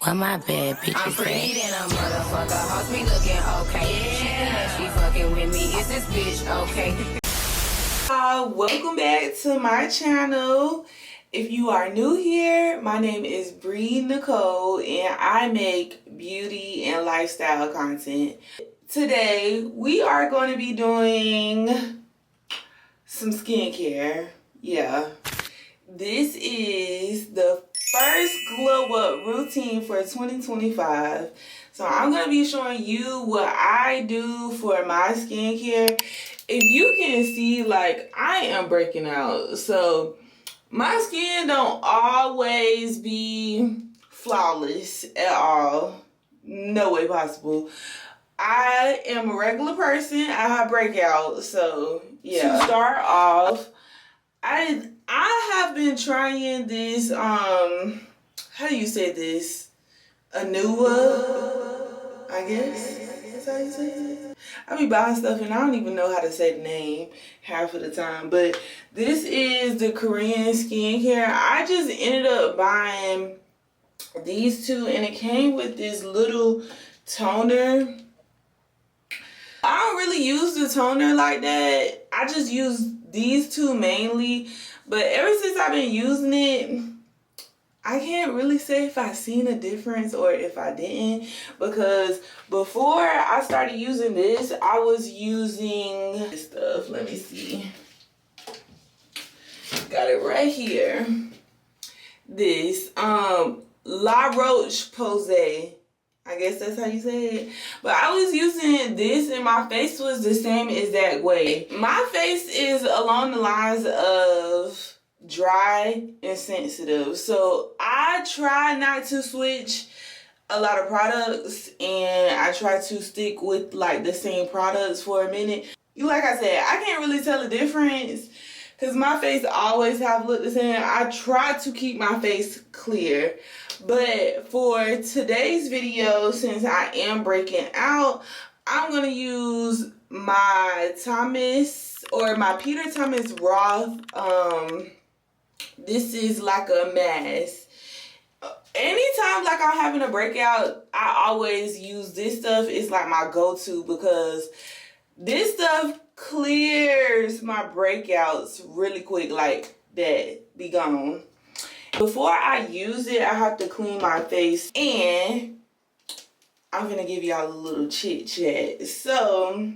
Why my bad bitches I'm pretty than a motherfucker. Hoes be looking okay. She thinks she fucking with me. Is this bitch okay? Welcome back to my channel. If you are new here, my name is Bree Nicole and I make beauty and lifestyle content. Today we are going to be doing some skincare. Yeah, this is the first glow up routine for 2025. So I'm going to be showing you what I do for my skincare. If you can see, like, I am breaking out. So my skin don't always be flawless at all. No way possible. I am a regular person. I have breakouts. So yeah. To start off, I have been trying this, how do you say this? Anua, I guess. That's how you say it. I be buying stuff and I don't even know how to say the name half of the time. But this is the Korean skincare. I just ended up buying these two and it came with this little toner. I don't really use the toner like that. I just use these two mainly. But ever since I've been using it, I can't really say if I seen a difference or if I didn't, because before I started using this, I was using this stuff. Let me see. Got it right here. This La Roche-Posay. I guess that's how you say it. But I was using this and my face was the same exact way. My face is along the lines of dry and sensitive. So I try not to switch a lot of products and I try to stick with like the same products for a minute. Like I said, I can't really tell the difference because my face always have looked the same. I try to keep my face clear. But for today's video, since I am breaking out, I'm going to use my Thomas or my Peter Thomas Roth. This is like a mask. Anytime like I'm having a breakout, I always use this stuff. It's like my go-to because this stuff clears my breakouts really quick, like that, be gone. Before I use it, I have to clean my face and I'm gonna give y'all a little chit chat. So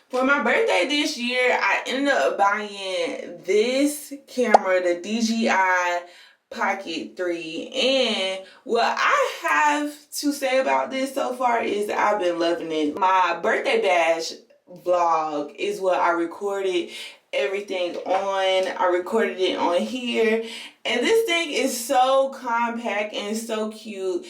for my birthday this year, I ended up buying this camera, the DJI Pocket 3. And what I have to say about this so far is I've been loving it. My birthday bash vlog is what I recorded everything on. I recorded it on here. And this thing is so compact and so cute.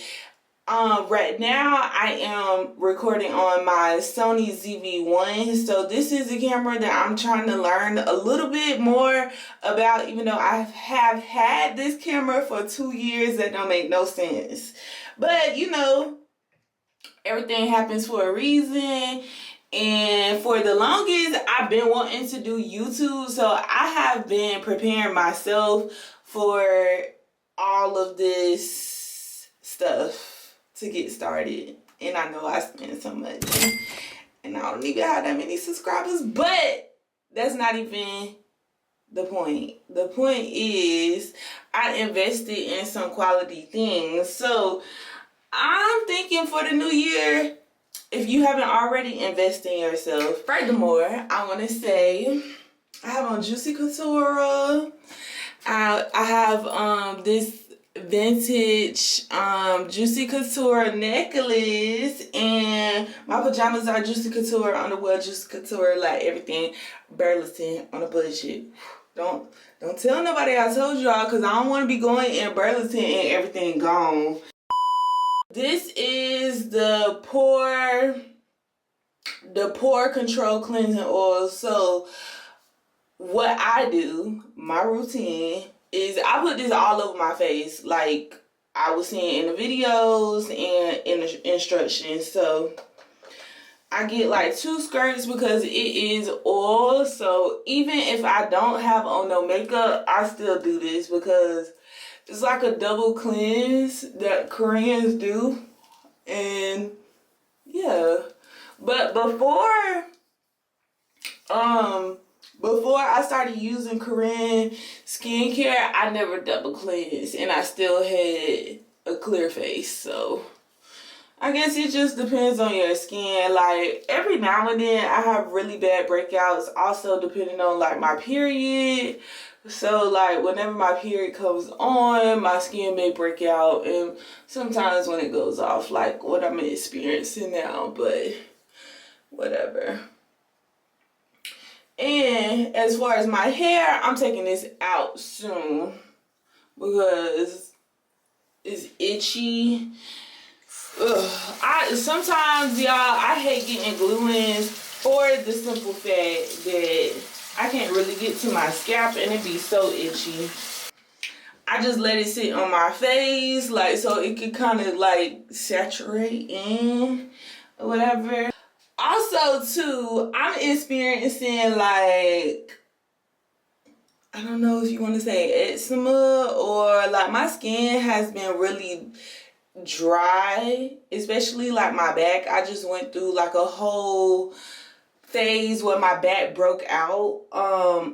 Right now I am recording on my Sony ZV-1. So this is a camera that I'm trying to learn a little bit more about, even though I have had this camera for 2 years. That don't make no sense. But you know, everything happens for a reason. And for the longest, I've been wanting to do YouTube. So I have been preparing myself for all of this stuff to get started. And I know I spend so much and I don't even have that many subscribers, but that's not even the point. The point is I invested in some quality things. So I'm thinking for the new year, if you haven't already invested in yourself. Furthermore, I want to say I have on Juicy Couture. I have this vintage Juicy Couture necklace, and my pajamas are Juicy Couture, underwear Juicy Couture, like everything Burlington on a budget. Don't tell nobody I told y'all, because I don't want to be going in Burlington and everything gone. This is the pore control cleansing oil. So what I do, my routine, is I put this all over my face like I was seeing in the videos and in the instructions. So I get like 2 skirts because it is oil. So even if I don't have on no makeup, I still do this because It's like a double cleanse that Koreans do. And yeah. But before I started using Korean skincare, I never double cleansed and I still had a clear face. So I guess it just depends on your skin. Like every now and then I have really bad breakouts, also depending on like my period. So like whenever my period comes on, my skin may break out, and sometimes when it goes off, like what I'm experiencing now, but whatever. And as far as my hair, I'm taking this out soon because it's itchy. Sometimes y'all, I hate getting glue-ins for the simple fact that I can't really get to my scalp and it be so itchy. I just let it sit on my face, like, so it could kind of like saturate in or whatever. Also too, I'm experiencing like, I don't know if you want to say eczema, or like my skin has been really dry, especially like my back. I just went through like a whole phase where my back broke out.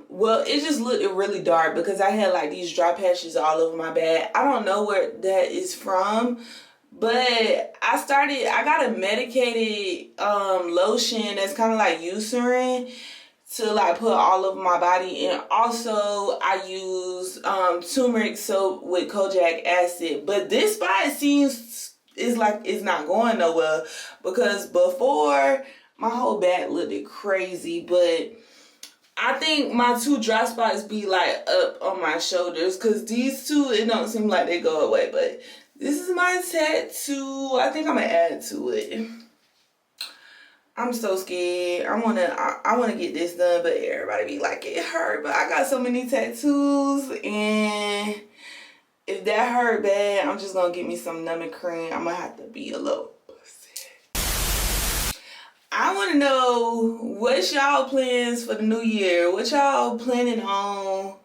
Well, it just looked really dark because I had like these dry patches all over my back. I don't know where that is from, but I got a medicated lotion that's kind of like Eucerin to like put all over my body, and also I use turmeric soap with kojic acid. But this spot seems is like it's not going nowhere, because before my whole back looked crazy, but I think my two dry spots be like up on my shoulders, because these two, it don't seem like they go away. But this is my tattoo. I think I'm gonna add to it. I'm so scared. I wanna get this done, but everybody be like, it hurt. But I got so many tattoos, and if that hurt bad, I'm just gonna get me some numbing cream. I'm gonna have to be a little pussy. I wanna know what's y'all plans for the new year. What y'all planning on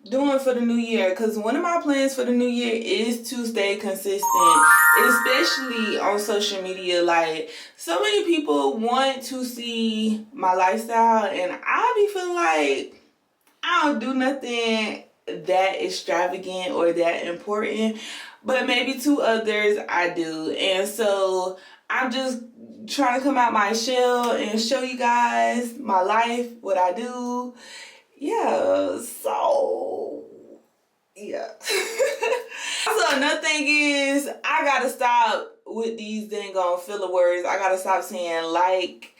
doing for the new year? Because one of my plans for the new year is to stay consistent, especially on social media. Like, so many people want to see my lifestyle, and I be feeling like I don't do nothing that extravagant or that important, but maybe to others I do. And so I'm just trying to come out my shell and show you guys my life, what I do. Yeah, so yeah. Also, another thing is I gotta stop with these dang on filler words. I gotta stop saying like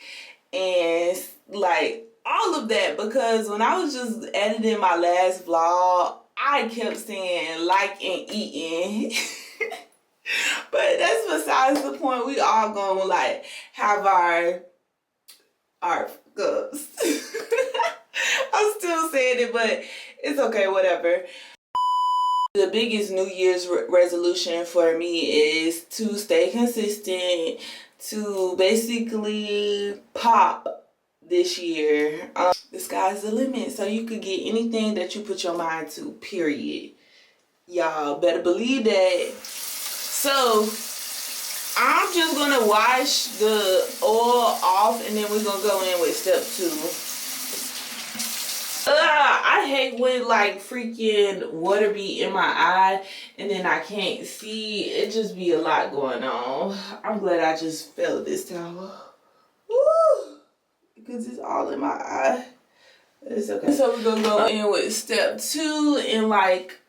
and like all of that, because when I was just editing my last vlog, I kept saying like and eating. But that's besides the point. We all gonna like have our cups. I'm still saying it, but it's okay, whatever. The biggest New Year's resolution for me is to stay consistent, to basically pop this year. The sky's the limit, so you could get anything that you put your mind to, period. Y'all better believe that. So I'm just gonna wash the oil off, and then we're gonna go in with step 2. I hate when like freaking water be in my eye and then I can't see. It just be a lot going on. I'm glad I just felt this towel. Woo! Because it's all in my eye. It's okay. So we're gonna go in with step 2 and like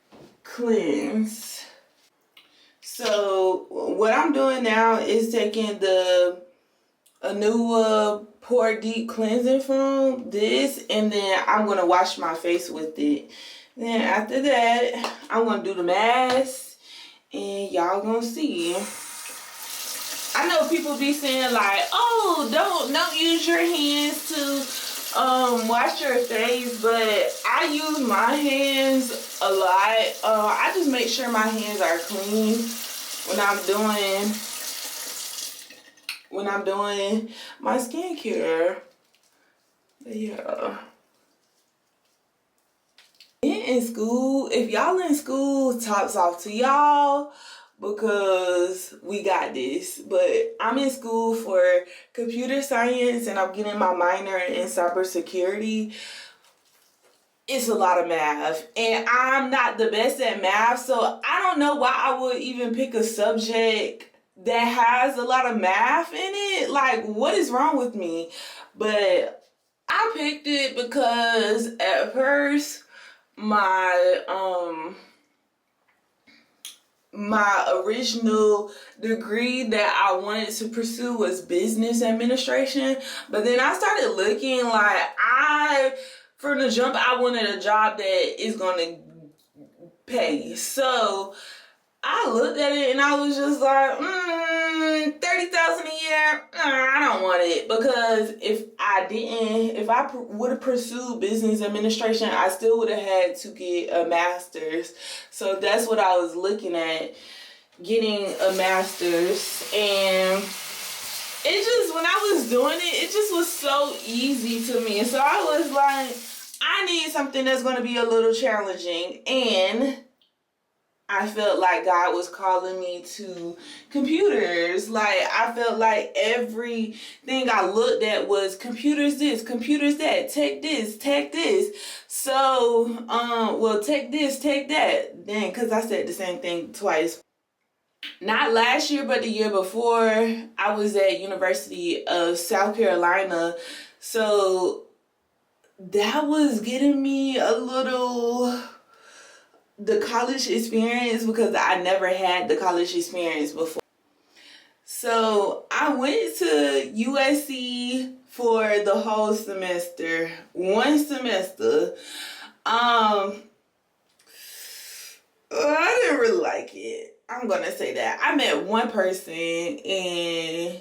cleanse. So what I'm doing now is taking the Anua Pore Deep Cleansing Foam, this, and then I'm going to wash my face with it. Then after that, I'm going to do the mask, and y'all going to see. I know people be saying like, oh, don't use your hands to wash your face, but I use my hands a lot. I just make sure my hands are clean when I'm doing my skincare. Yeah. in school, if y'all in school, tops off to y'all because we got this. But I'm in school for computer science and I'm getting my minor in cybersecurity. It's a lot of math and I'm not the best at math, so I don't know why I would even pick a subject that has a lot of math in it. Like, what is wrong with me? But I picked it because at first my original degree that I wanted to pursue was business administration, but then I started looking like from the jump I wanted a job that is gonna pay. So I looked at it and I was just like, $30,000 a year. I don't want it, because if I would have pursued business administration, I still would have had to get a master's. So that's what I was looking at, getting a master's. And it just, when I was doing it just was so easy to me. So I was like, I need something that's going to be a little challenging. And I felt like God was calling me to computers. Like, I felt like everything I looked at was computers this, computers that, tech this, tech this. So, well, tech this, tech that. Then, because I said the same thing twice. Not last year, but the year before, I was at University of South Carolina. So, that was getting me a little... the college experience, because I never had the college experience before. So I went to USC for the whole semester, one semester. I didn't really like it. I'm gonna say that. I met one person and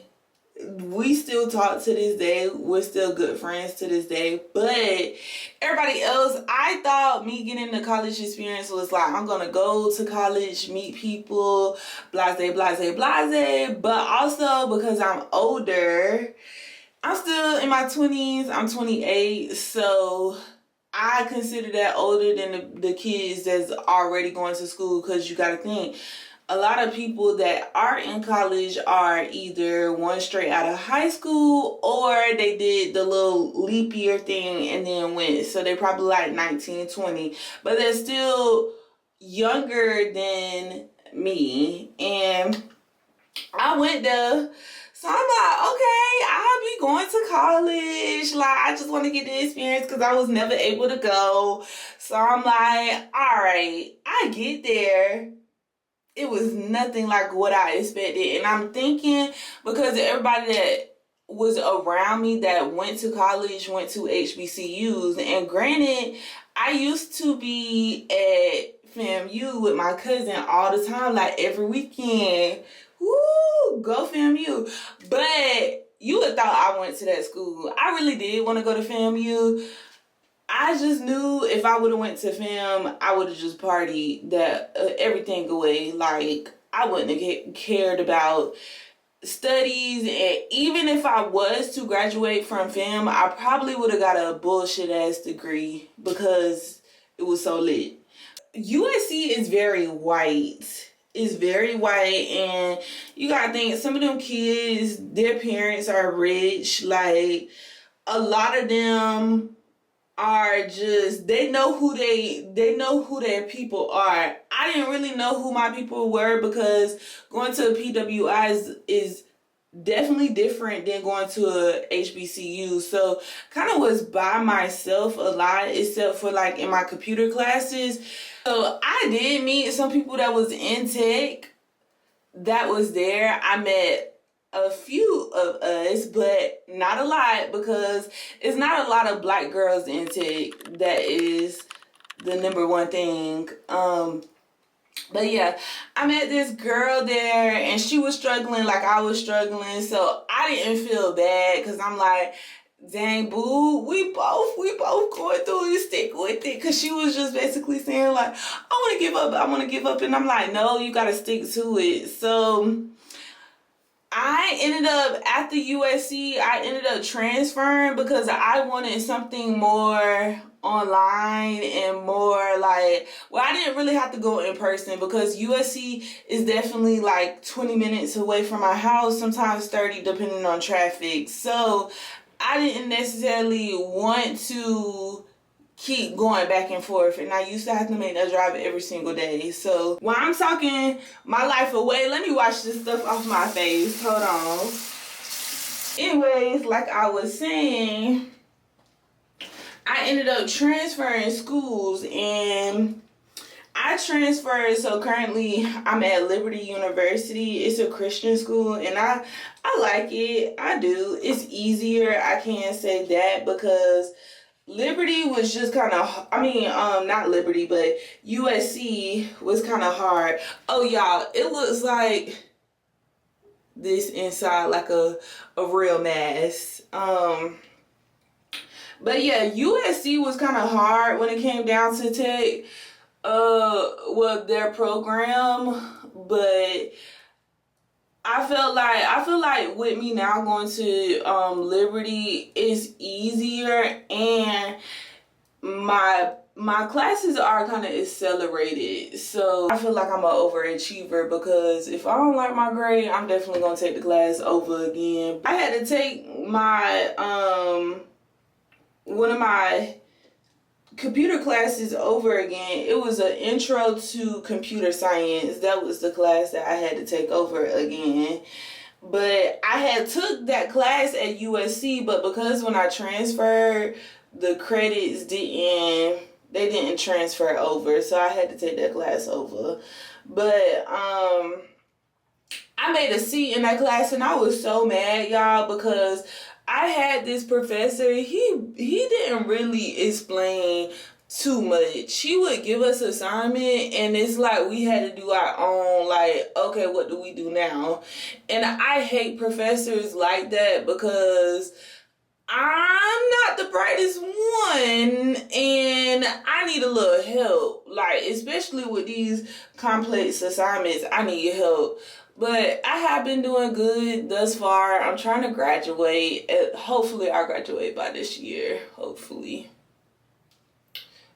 we still talk to this day. We're still good friends to this day. But everybody else, I thought me getting the college experience was like, I'm going to go to college, meet people, blase, blase, blase. But also because I'm older, I'm still in my 20s. I'm 28. So I consider that older than the kids that's already going to school, because you got to think, a lot of people that are in college are either one straight out of high school or they did the little leap year thing and then went. So they're probably like 19, 20, but they're still younger than me. And I went there. So I'm like, okay, I'll be going to college. Like, I just want to get the experience because I was never able to go. So I'm like, all right, I get there. It was nothing like what I expected. And I'm thinking, because everybody that was around me that went to college went to HBCUs. And granted, I used to be at FAMU with my cousin all the time, like every weekend. Woo, go FAMU. But you would thought I went to that school. I really did want to go to FAMU. I just knew if I would have went to FAM, I would have just partied that everything away. Like, I wouldn't have cared about studies. And even if I was to graduate from FAM, I probably would have got a bullshit ass degree because it was so lit. USC is very white. It's very white, and you gotta think, some of them kids, their parents are rich. Like, a lot of them are just, they know who their people are. I didn't really know who my people were, because going to a PWI is definitely different than going to a HBCU. So kind of was by myself a lot, except for like in my computer classes. So I did meet some people that was in tech that was there. I met a few of us, but not a lot, because it's not a lot of black girls in tech. That is the number one thing. But yeah, I met this girl there and she was struggling like I was struggling. So I didn't feel bad, because I'm like, dang, boo, we both going through it, stick with it. Because she was just basically saying like, I want to give up. And I'm like, no, you got to stick to it. So I ended up, after USC, I ended up transferring because I wanted something more online and more like, well, I didn't really have to go in person because USC is definitely like 20 minutes away from my house, sometimes 30 depending on traffic. So I didn't necessarily want to keep going back and forth, and I used to have to make that drive every single day. So while I'm talking my life away, let me wash this stuff off my face. Hold on. Anyways, like I was saying, I ended up transferring schools, and I transferred, so currently I'm at Liberty University. It's a Christian school, and I like it. I do. It's easier, I can't say that, because Liberty was just kind of, not Liberty, but USC was kind of hard. Oh, y'all, it looks like this inside, like a real mess. But yeah, USC was kind of hard when it came down to tech, their program, but I feel like with me now going to Liberty, it's easier, and my classes are kind of accelerated. So I feel like I'm an overachiever, because if I don't like my grade, I'm definitely gonna take the class over again. I had to take my one of my computer classes over again. It was an intro to computer science. That was the class that I had to take over again. But I had took that class at USC, but because when I transferred, the credits didn't transfer over, so I had to take that class over. But I made a C in that class, and I was so mad, y'all, because I had this professor, he didn't really explain too much. He would give us assignment, and it's like we had to do our own, like, okay, what do we do now? And I hate professors like that, because I'm not the brightest one, and I need a little help. Like, especially with these complex assignments, I need help. But I have been doing good thus far. I'm trying to graduate. Hopefully, I'll graduate by this year. Hopefully.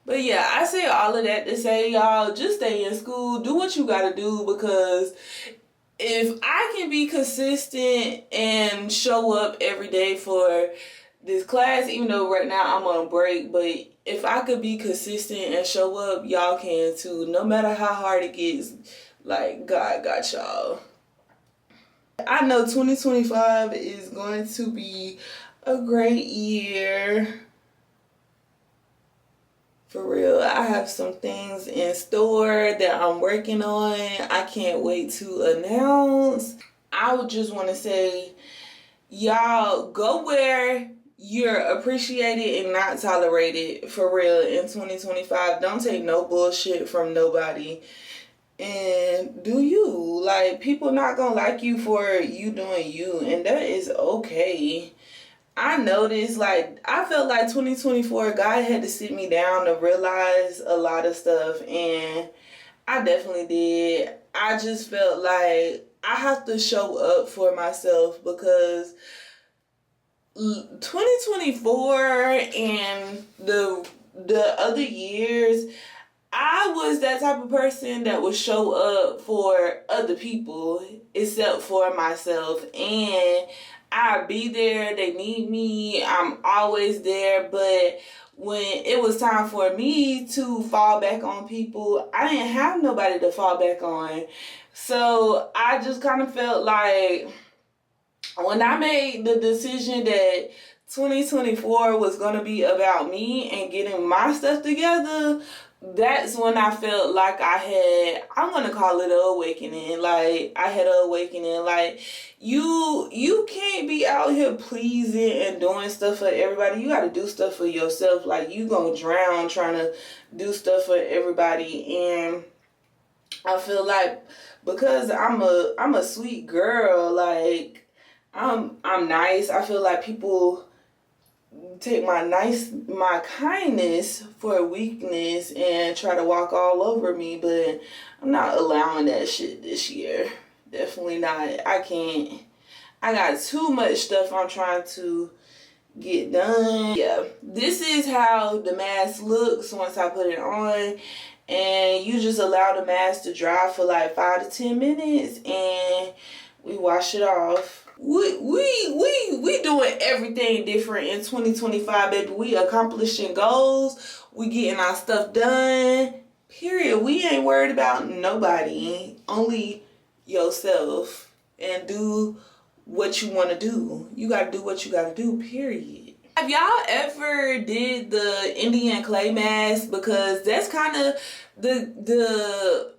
But yeah, I say all of that to say, y'all, just stay in school. Do what you gotta do, because if I can be consistent and show up every day for this class, even though right now I'm on break, but if I could be consistent and show up, y'all can too. No matter how hard it gets, like, God got y'all. I know 2025 is going to be a great year. For real, I have some things in store that I'm working on. I can't wait to announce. I would just want to say, y'all, go where you're appreciated and not tolerated, for real, in 2025. Don't take no bullshit from nobody. And do you. Like, people not gonna like you for you doing you, and that is okay. I noticed, like, I felt like 2024, God had to sit me down to realize a lot of stuff, and I definitely did. I just felt like I have to show up for myself, because 2024 and the other years, I was that type of person that would show up for other people except for myself, and I'd be there. They need me. I'm always there. But when it was time for me to fall back on people, I didn't have nobody to fall back on. So I just kind of felt like when I made the decision that 2024 was going to be about me and getting my stuff together, that's when I felt like I'm going to call it an awakening. Like, I had an awakening. Like, you can't be out here pleasing and doing stuff for everybody. You got to do stuff for yourself. Like, you going to drown trying to do stuff for everybody. And I feel like because I'm a sweet girl, like, I'm nice. I feel like people take my kindness for weakness and try to walk all over me, but I'm not allowing that shit this year. Definitely not. I can't. I got too much stuff I'm trying to get done. Yeah, this is how the mask looks once I put it on. And you just allow the mask to dry for like 5 to 10 minutes and we wash it off. We doing everything different in 2025, baby. We accomplishing goals. We getting our stuff done. Period. We ain't worried about nobody. Only yourself. And do what you want to do. You got to do what you got to do, period. Have y'all ever did the Indian clay mask? Because that's kind of the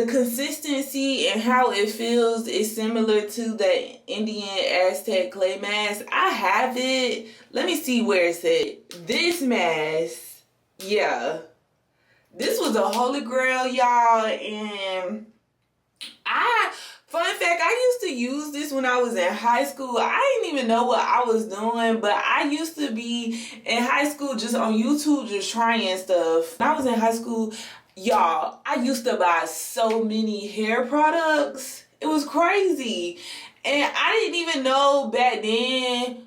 consistency and how it feels is similar to the Indian Aztec clay mask. I have it. Let me see where it's at. This mask, yeah. This was a holy grail, y'all. And fun fact, I used to use this when I was in high school. I didn't even know what I was doing, but I used to be in high school just on YouTube just trying stuff. When I was in high school, y'all, I used to buy so many hair products. It was crazy. And I didn't even know back then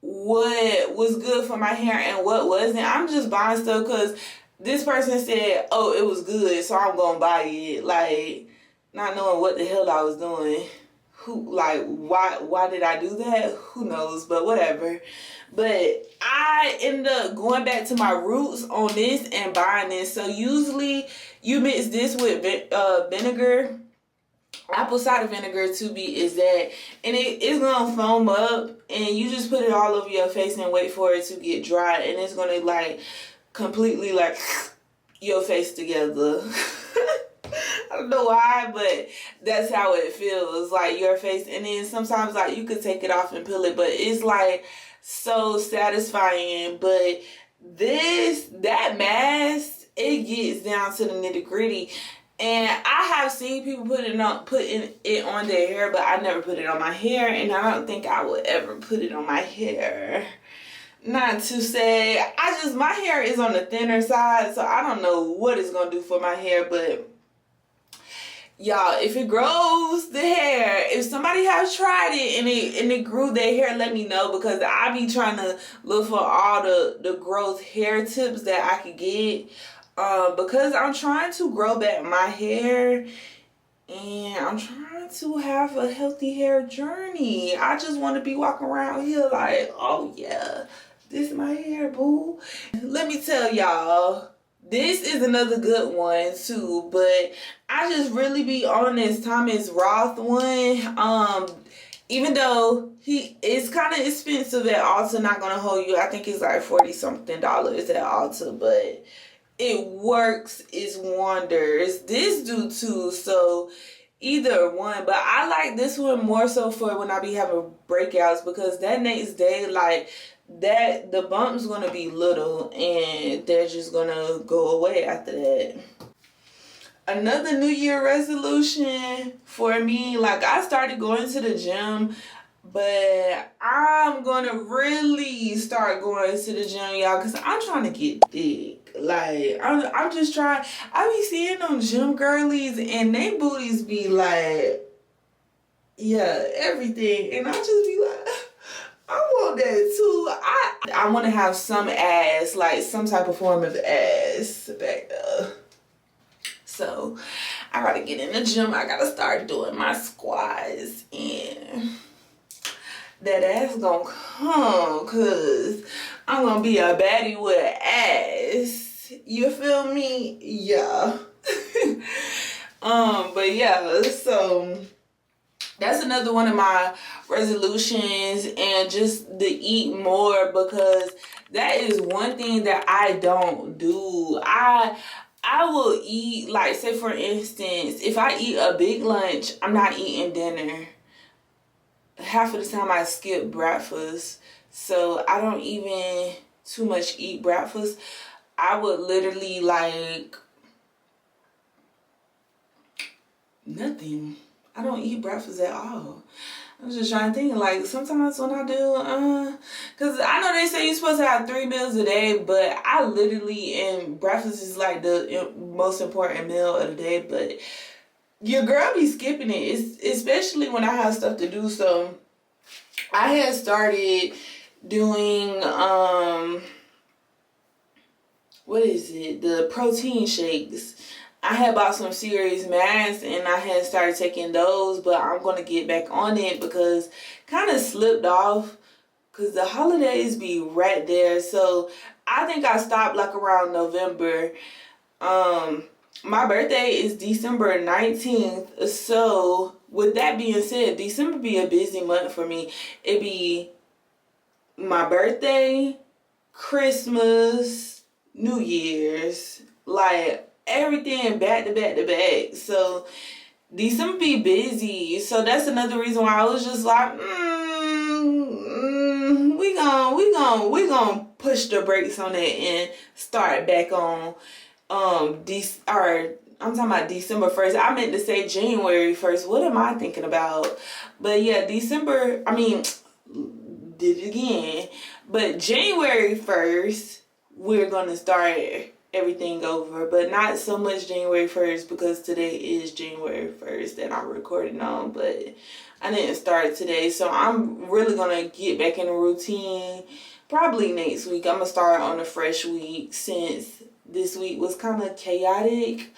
what was good for my hair and what wasn't. I'm just buying stuff because this person said, oh, it was good, so I'm going to buy it. Like, not knowing what the hell I was doing. Why did I do that? Who knows, but whatever. But I ended up going back to my roots on this and buying this. So usually you mix this with vinegar, apple cider vinegar to be exact, and it's gonna foam up, and you just put it all over your face and wait for it to get dry, and it's gonna like completely like your face together. I don't know why, but that's how it feels, like your face. And then sometimes like you could take it off and peel it, but it's like so satisfying. But that mask, it gets down to the nitty-gritty. And I have seen people putting it on their hair, but I never put it on my hair, and I don't think I would ever put it on my hair. Not to say, my hair is on the thinner side, so I don't know what it's gonna do for my hair. But y'all, if it grows the hair, if somebody has tried it and it grew their hair, let me know, because I be trying to look for all the growth hair tips that I could get, because I'm trying to grow back my hair and I'm trying to have a healthy hair journey. I just want to be walking around here like, oh yeah, this is my hair, boo. Let me tell y'all, this is another good one too, but I just really be on this Thomas Roth one. Even though it's kind of expensive at Ulta, not gonna hold you. I think it's like $40 something at Ulta, but it works its wonders. This do too, so either one. But I like this one more so for when I be having breakouts, because that next day, like, that the bump's gonna be little and they're just gonna go away after that. Another New Year resolution for me, like, I started going to the gym, but I'm gonna really start going to the gym, y'all, because I'm trying to get thick. Like, I'm just trying. I be seeing them gym girlies and they booties be like, yeah, everything, and I just be like, I want that too. I want to have some ass, like some type of form of ass back there. So I gotta get in the gym. I gotta start doing my squats, and that ass gonna come, cause I'm gonna be a baddie with ass. You feel me? Yeah. But yeah, so that's another one of my resolutions, and just to eat more, because that is one thing that I don't do. I will eat, like, say for instance, if I eat a big lunch, I'm not eating dinner. Half of the time I skip breakfast, so I don't even too much eat breakfast. I would literally, like, nothing. I don't eat breakfast at all. I was just trying to think, like, sometimes when I do, because I know they say you're supposed to have 3 meals a day, but I literally, and breakfast is like the most important meal of the day, but your girl be skipping it, especially when I have stuff to do. So I had started doing what is it? The protein shakes. I had bought some Serious Mass and I had started taking those, but I'm gonna get back on it because kind of slipped off because the holidays be right there. So I think I stopped like around November. My birthday is December 19th. So with that being said, December be a busy month for me. It be my birthday, Christmas, New Year's, like everything back to back to back. So December be busy. So that's another reason why I was just like, we gonna push the brakes on that and start back on I'm talking about December 1st. I meant to say January 1st. What am I thinking about? But yeah, December, I mean, did it again. But January 1st, we're going to start everything over. But not so much January 1st because today is January 1st that I'm recording on. But I didn't start today. So I'm really going to get back in a routine probably next week. I'm going to start on a fresh week since this week was kind of chaotic.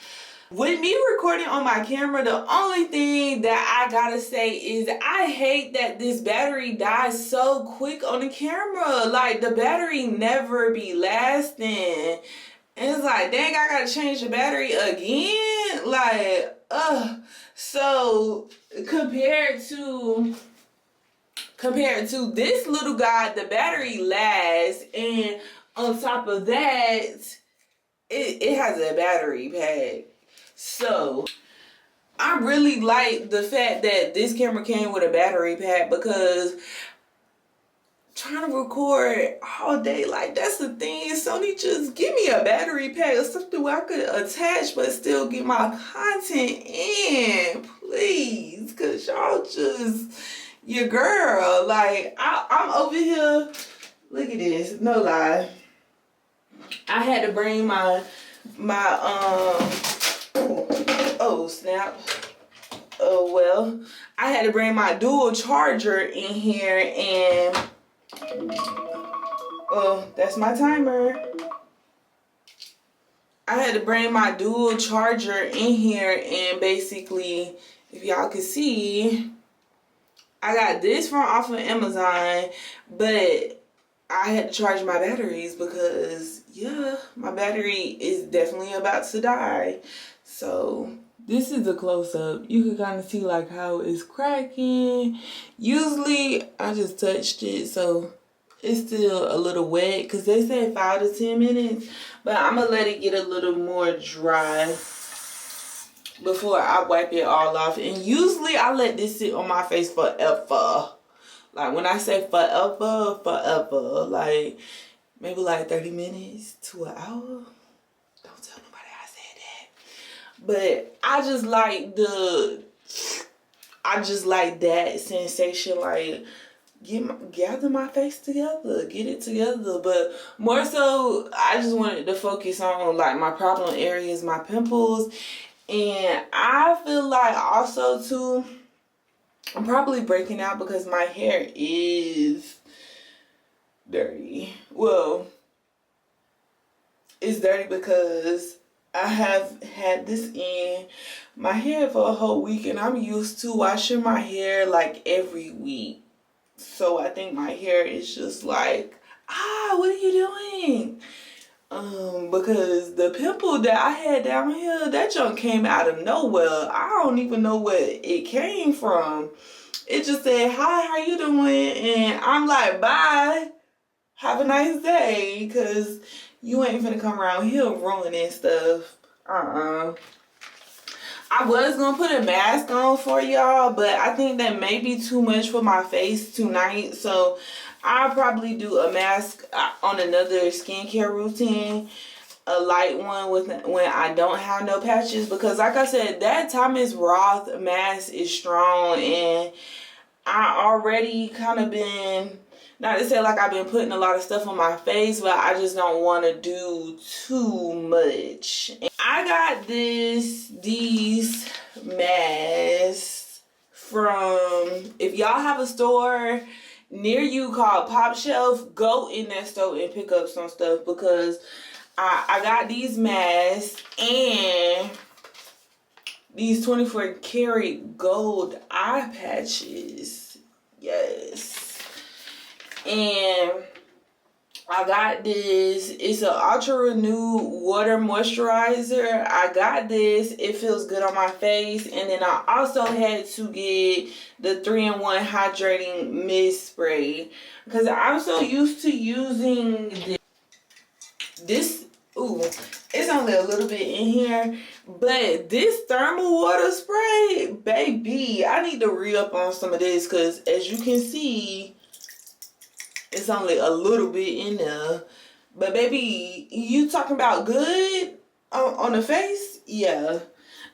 With me recording on my camera, the only thing that I gotta say is I hate that this battery dies so quick on the camera. Like, the battery never be lasting. And it's like, dang, I gotta change the battery again? Like, So, compared to this little guy, the battery lasts. And on top of that, it has a battery pack. So I really like the fact that this camera came with a battery pack because trying to record all day, like, that's the thing. Sony, just give me a battery pack or something where I could attach but still get my content in, please. Cause y'all just, your girl, like, I'm over here. Look at this, no lie. I had to bring my oh snap. Oh well. I had to bring my dual charger in here and oh, that's my timer. I had to bring my dual charger in here and basically, if y'all can see, I got this from off of Amazon, but I had to charge my batteries because, yeah, my battery is definitely about to die. So this is a close-up. You can kind of see like how it's cracking. Usually I just touched it, so it's still a little wet because they say 5 to 10 minutes. But I'm going to let it get a little more dry before I wipe it all off. And usually I let this sit on my face forever. Like, when I say forever, like, maybe like 30 minutes to an hour. Don't tell nobody I said that. But I just like that sensation, like, gather my face together, get it together. But more so, I just wanted to focus on, like, my problem areas, my pimples. And I feel like also, too, I'm probably breaking out because my hair is dirty. Well, it's dirty because I have had this in my hair for a whole week and I'm used to washing my hair like every week. So I think my hair is just like, what are you doing? Because the pimple that I had down here, that junk came out of nowhere. I don't even know where it came from. It just said, hi, how you doing? And I'm like, bye. Have a nice day. Because you ain't finna come around here ruining stuff. I was going to put a mask on for y'all, but I think that may be too much for my face tonight. So I'll probably do a mask on another skincare routine, a light one when I don't have no patches, because like I said, that Thomas Roth mask is strong and I already kind of been, not to say like I've been putting a lot of stuff on my face, but I just don't want to do too much. And I got these masks from, if y'all have a store near you called Pop Shelf, go in that store and pick up some stuff because I got these masks and these 24 karat gold eye patches. Yes. And I got this. It's an Ultra Renew Water Moisturizer. I got this. It feels good on my face. And then I also had to get the 3-in-1 Hydrating Mist Spray. Because I'm so used to using this. Ooh, it's only a little bit in here. But this thermal water spray, baby, I need to re-up on some of this. Because as you can see, it's only a little bit in there. But baby, you talking about good on the face? Yeah.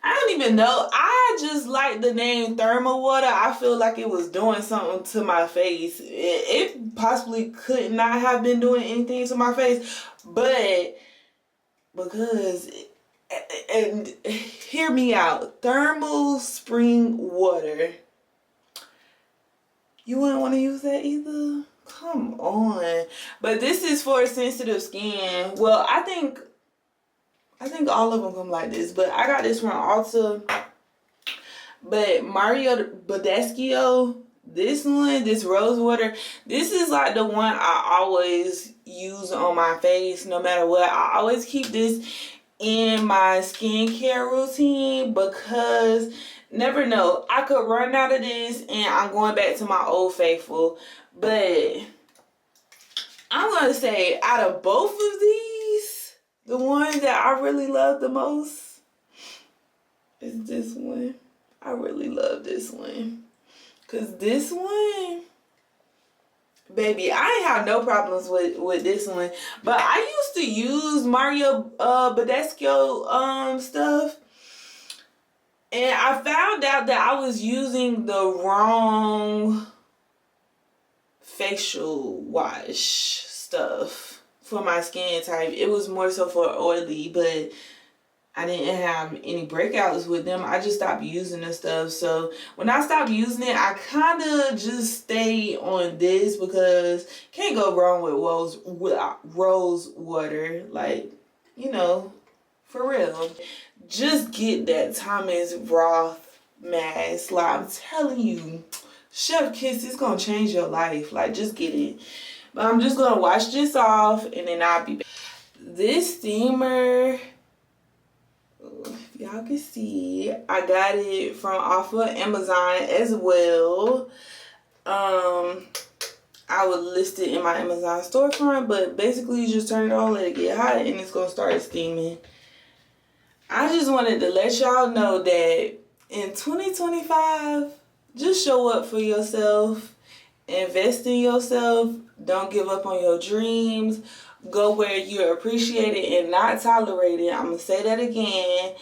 I don't even know. I just like the name thermal water. I feel like it was doing something to my face. It possibly could not have been doing anything to my face. But because, and hear me out, thermal spring water. You wouldn't want to use that either? Come on. But this is for sensitive skin. Well, I think all of them come like this. But I got this from Ulta. But Mario Badescu, this one, this rose water, this is like the one I always use on my face no matter what. I always keep this in my skincare routine because never know, I could run out of this and I'm going back to my old faithful. But I'm going to say out of both of these, the one that I really love the most is this one. I really love this one. Because this one, baby, I ain't have no problems with this one. But I used to use Mario Badescu stuff. And I found out that I was using the wrong facial wash stuff for my skin type. It was more so for oily, but I didn't have any breakouts with them. I just stopped using the stuff. So when I stopped using it, I kind of just stayed on this because can't go wrong with rose water. Like, you know, for real. Just get that Thomas Roth mask. Like, I'm telling you, Chef Kiss, it's going to change your life. Like, just get it. But I'm just going to wash this off and then I'll be back. This steamer, if y'all can see, I got it from off of Amazon as well. I would list it in my Amazon storefront, but basically you just turn it on, let it get hot, and it's going to start steaming. I just wanted to let y'all know that in 2025, just show up for yourself, invest in yourself, don't give up on your dreams, go where you're appreciated and not tolerated. I'm going to say that again.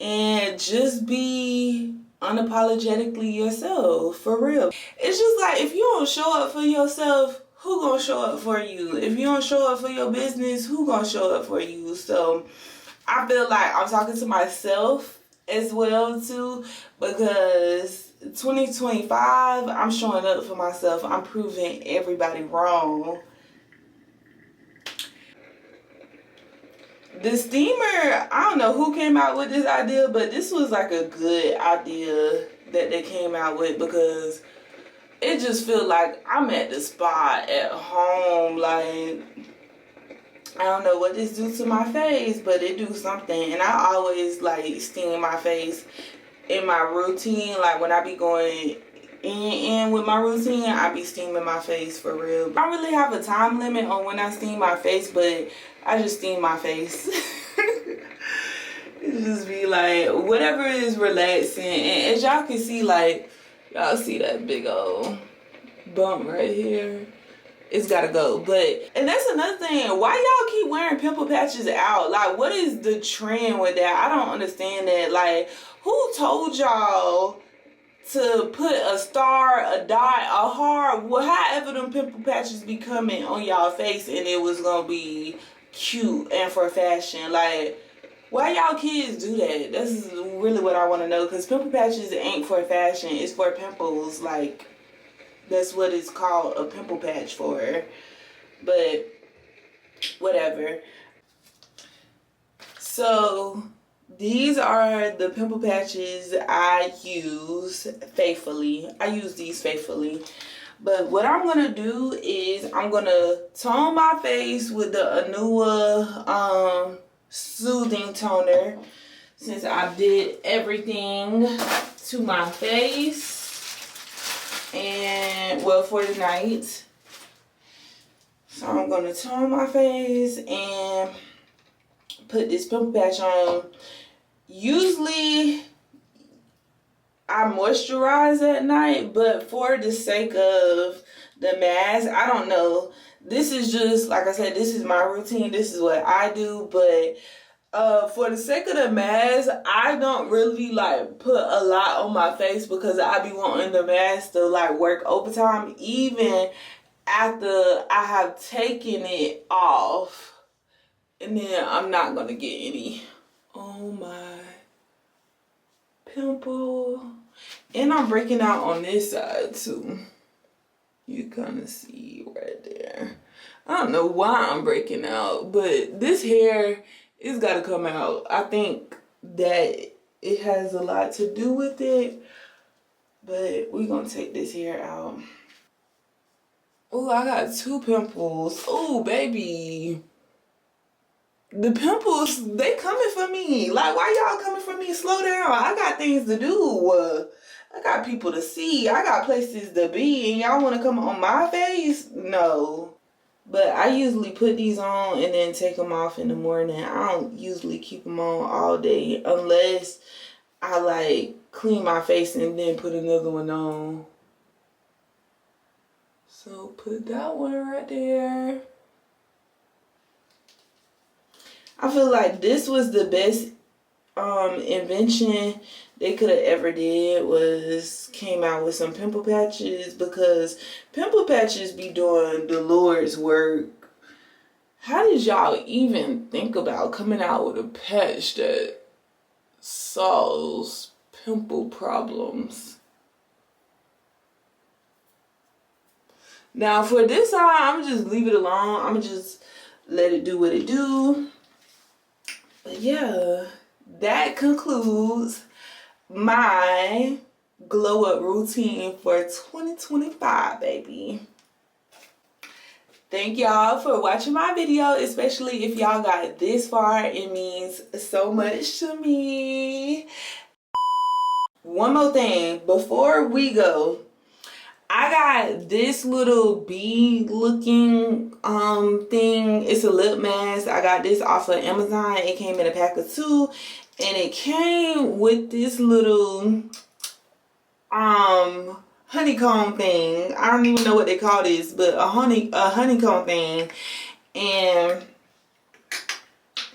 And just be unapologetically yourself, for real. It's just like, if you don't show up for yourself, who gonna show up for you? If you don't show up for your business, who gonna show up for you? So I feel like I'm talking to myself as well too, because 2025, I'm showing up for myself. I'm proving everybody wrong. The steamer, I don't know who came out with this idea, but this was like a good idea that they came out with, because it just feels like I'm at the spa at home. Like, I don't know what this do to my face, but it do something. And I always like steam my face in my routine. Like when I be going in with my routine, I be steaming my face for real. I don't really have a time limit on when I steam my face, but I just steam my face. It just be like whatever is relaxing. And as y'all can see, like, y'all see that big old bump right here? It's gotta go. But, and that's another thing, why y'all keep wearing pimple patches out? Like, what is the trend with that? I don't understand that. Like, who told y'all to put a star, a dot, a heart, however them pimple patches be coming on y'all face, and it was gonna be cute and for fashion? Like, why y'all kids do that? This is really what I want to know, because pimple patches ain't for fashion, it's for pimples. Like, That's what it's called, a pimple patch for. But whatever. So these are the pimple patches I use faithfully. I use these faithfully. But what I'm going to do is I'm going to tone my face with the Anua Soothing Toner. Since I did everything to my face. And, well, for the night. So I'm going to tone my face and put this pimple patch on. Usually I moisturize at night, but for the sake of the mask, I don't know. This is just, like I said, this is my routine. This is what I do, but for the sake of the mask, I don't really like put a lot on my face because I be wanting the mask to like work overtime even after I have taken it off. And then I'm not gonna get any on my pimple. And I'm breaking out on this side too. You kind of see right there. I don't know why I'm breaking out, but this hair is gotta come out. I think that it has a lot to do with it, but we're gonna take this hair out. Oh, I got 2 pimples. Oh, baby. The pimples, they coming for me. Like, why y'all coming for me? Slow down. I got things to do. I got people to see. I got places to be. And y'all want to come on my face? No. But I usually put these on and then take them off in the morning. I don't usually keep them on all day unless I like clean my face and then put another one on. So put that one right there. I feel like this was the best invention they could have ever did, was came out with some pimple patches, because pimple patches be doing the Lord's work. How did y'all even think about coming out with a patch that solves pimple problems? Now for this side, I'm gonna just leave it alone. I'm gonna just let it do what it do. But yeah, that concludes my glow up routine for 2025, baby. Thank y'all for watching my video, especially if y'all got this far. It means so much to me. One more thing before we go. I got this little bee looking thing. It's a lip mask. I got this off of Amazon. It came in a pack of 2, and it came with this little honeycomb thing. I don't even know what they call this, but a honeycomb thing. And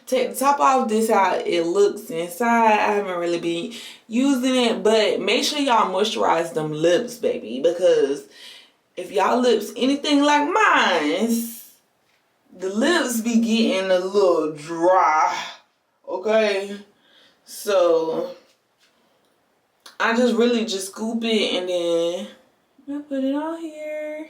take the top off, this how it looks inside. I haven't really been using it, but make sure y'all moisturize them lips, baby, because if y'all lips anything like mine's, the lips be getting a little dry, okay? So I just really just scoop it and then I put it on here.